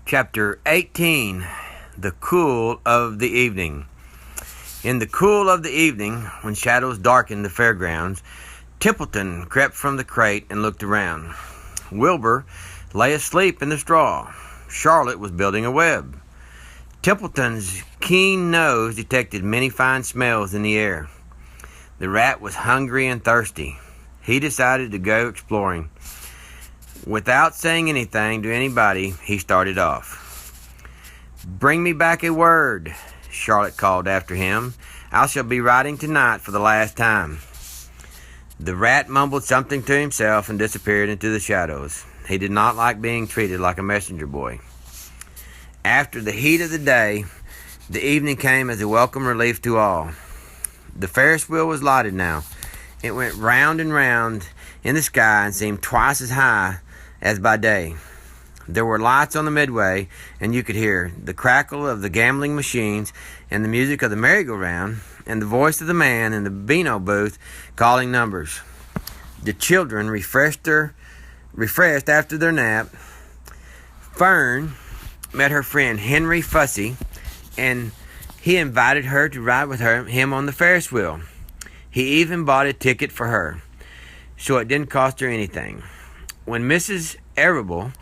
Chapter 18. The Cool of the Evening. In the cool of the evening, when shadows darkened the fairgrounds, Templeton crept from the crate and looked around. Wilbur lay asleep in the straw. Charlotte was building a web. Templeton's keen nose detected many fine smells in the air. The rat was hungry and thirsty. He decided to go exploring. Without saying anything to anybody, he started off. "Bring me back a word," Charlotte called after him. "I shall be writing tonight for the last time." The rat mumbled something to himself and disappeared into the shadows. He did not like being treated like a messenger boy. After the heat of the day, the evening came as a welcome relief to all. The Ferris wheel was lighted now. It went round and round in the sky and seemed twice as high as by day. There were lights on the midway, and you could hear the crackle of the gambling machines and the music of the merry-go-round and the voice of the man in the Beano booth calling numbers. The children refreshed after their nap. Fern met her friend Henry Fussy, and he invited her to ride with him on the Ferris wheel. He even bought a ticket for her, so it didn't cost her anything. When Mrs. Arable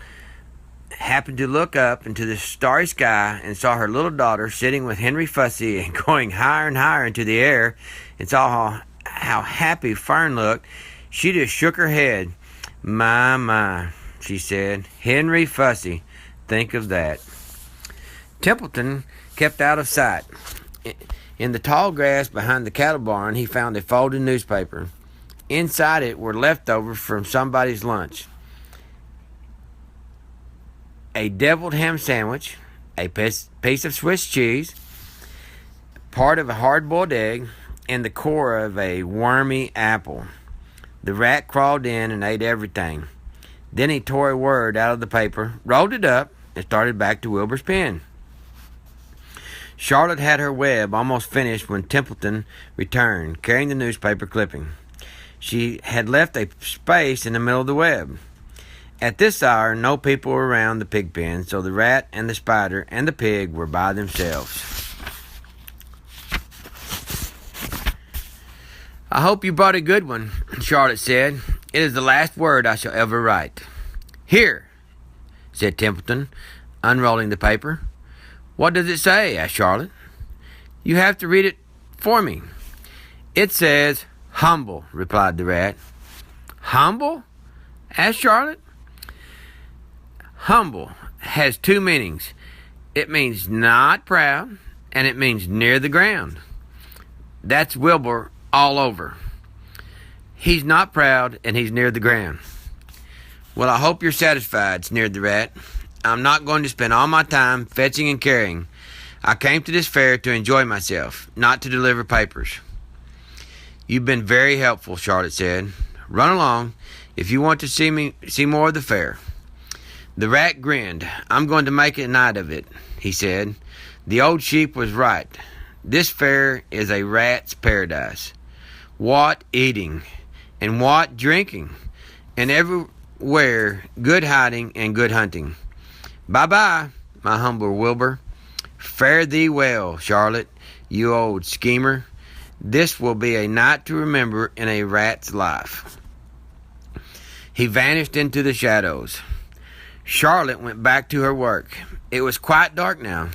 happened to look up into the starry sky and saw her little daughter sitting with Henry Fussy and going higher and higher into the air and saw how happy Fern looked, she just shook her head. My, she said. "Henry Fussy, think of that." Templeton kept out of sight. In the tall grass behind the cattle barn, he found a folded newspaper. Inside it were leftovers from somebody's lunch. A deviled ham sandwich, a piece of Swiss cheese, part of a hard-boiled egg, and the core of a wormy apple. The rat crawled in and ate everything. Then he tore a word out of the paper, rolled it up, and started back to Wilbur's pen. Charlotte had her web almost finished when Templeton returned, carrying the newspaper clipping. She had left a space in the middle of the web. At this hour, no people were around the pig pen, so the rat and the spider and the pig were by themselves. "I hope you brought a good one," Charlotte said. "It is the last word I shall ever write." "Here," said Templeton, unrolling the paper. "What does it say?" asked Charlotte. "You have to read it for me." "It says, 'humble,'" replied the rat. "Humble?" asked Charlotte. "Humble has two meanings. It means not proud, and it means near the ground. That's Wilbur all over. He's not proud, and he's near the ground." "Well, I hope you're satisfied," sneered the rat. "I'm not going to spend all my time fetching and carrying. I came to this fair to enjoy myself, not to deliver papers." "You've been very helpful," Charlotte said. "Run along if you want to see more of the fair." The rat grinned. "I'm going to make a night of it," he said. "The old sheep was right. This fair is a rat's paradise. What eating, and what drinking, and everywhere good hiding and good hunting. Bye-bye, my humble Wilbur. Fare thee well, Charlotte, you old schemer. This will be a night to remember in a rat's life." He vanished into the shadows. Charlotte went back to her work. It was quite dark now.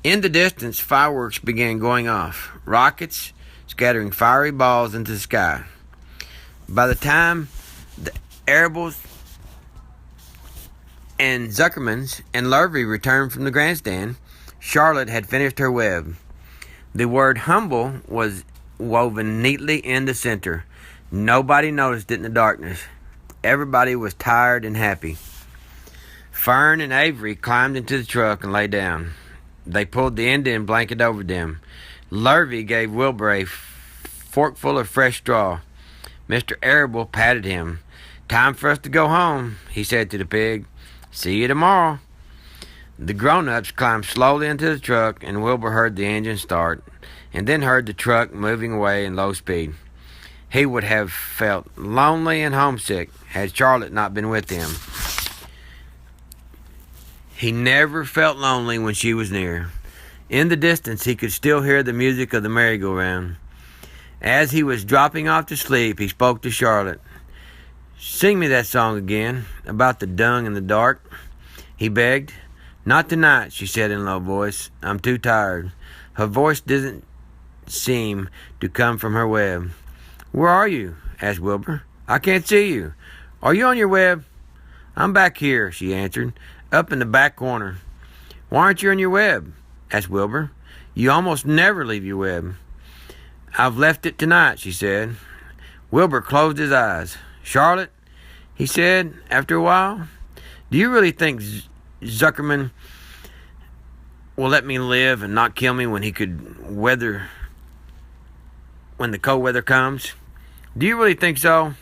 In the distance, fireworks began going off, rockets scattering fiery balls into the sky. By the time the Arables and Zuckermans and Lurvy returned from the grandstand, Charlotte had finished her web. The word humble was woven neatly in the center. Nobody noticed it in the darkness. Everybody was tired and happy. Fern and Avery climbed into the truck and lay down. They pulled the Indian blanket over them. Lurvy gave Wilbur a forkful of fresh straw. Mr. Arable patted him. "Time for us to go home," he said to the pig. "See you tomorrow." The grown-ups climbed slowly into the truck, and Wilbur heard the engine start, and then heard the truck moving away in low speed. He would have felt lonely and homesick had Charlotte not been with him. He never felt lonely when she was near. In the distance, he could still hear the music of the merry-go-round. As he was dropping off to sleep, he spoke to Charlotte. "Sing me that song again, about the dung in the dark," he begged. "Not tonight," she said in a low voice. "I'm too tired." Her voice didn't seem to come from her web. "Where are you?" asked Wilbur. "I can't see you. Are you on your web?" "I'm back here," she answered, "up in the back corner." "Why aren't you on your web?" asked Wilbur. "You almost never leave your web." "I've left it tonight," she said. Wilbur closed his eyes. "Charlotte," he said after a while, "do you really think Zuckerman will let me live and not kill me when the cold weather comes? Do you really think so?"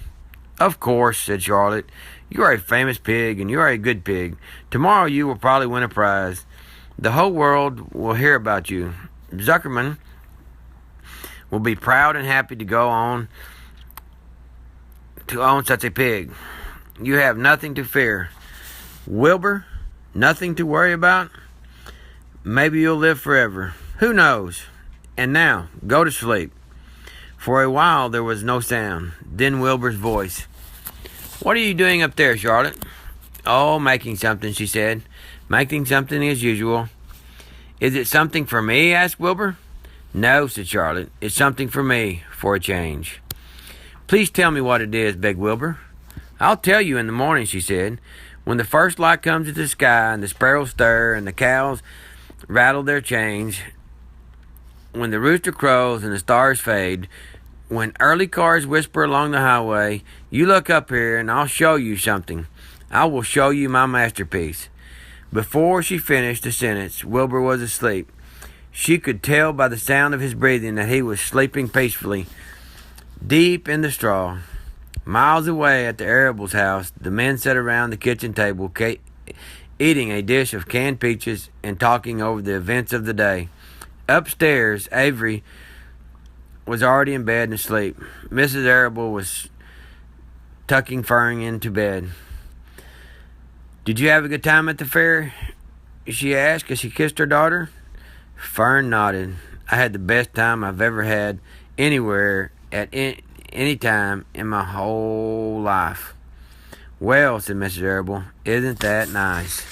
"Of course," said Charlotte. "You are a famous pig, and you are a good pig. Tomorrow you will probably win a prize. The whole world will hear about you. Zuckerman will be proud and happy to go on to own such a pig. You have nothing to fear. Wilbur, nothing to worry about. Maybe you'll live forever. Who knows? And now, go to sleep." For a while there was no sound. Then Wilbur's voice. "What are you doing up there, Charlotte?" "Oh, making something," she said. "Making something as usual." "Is it something for me?" asked Wilbur. "No," said Charlotte. "It's something for me, for a change." "Please tell me what it is," begged Wilbur. "I'll tell you in the morning," she said. "When the first light comes into the sky and the sparrows stir and the cows rattle their chains, when the rooster crows and the stars fade, when early cars whisper along the highway, you look up here and I'll show you something. I will show you my masterpiece." Before she finished the sentence, Wilbur was asleep. She could tell by the sound of his breathing that he was sleeping peacefully, deep in the straw. Miles away at the Arable's house, the men sat around the kitchen table, eating a dish of canned peaches and talking over the events of the day. Upstairs, Avery was already in bed and asleep. Mrs. Arable was tucking Fern into bed. "Did you have a good time at the fair?" she asked as she kissed her daughter. Fern nodded. "I had the best time I've ever had anywhere at any time in my whole life." "Well," said Mrs. Arable, "isn't that nice?"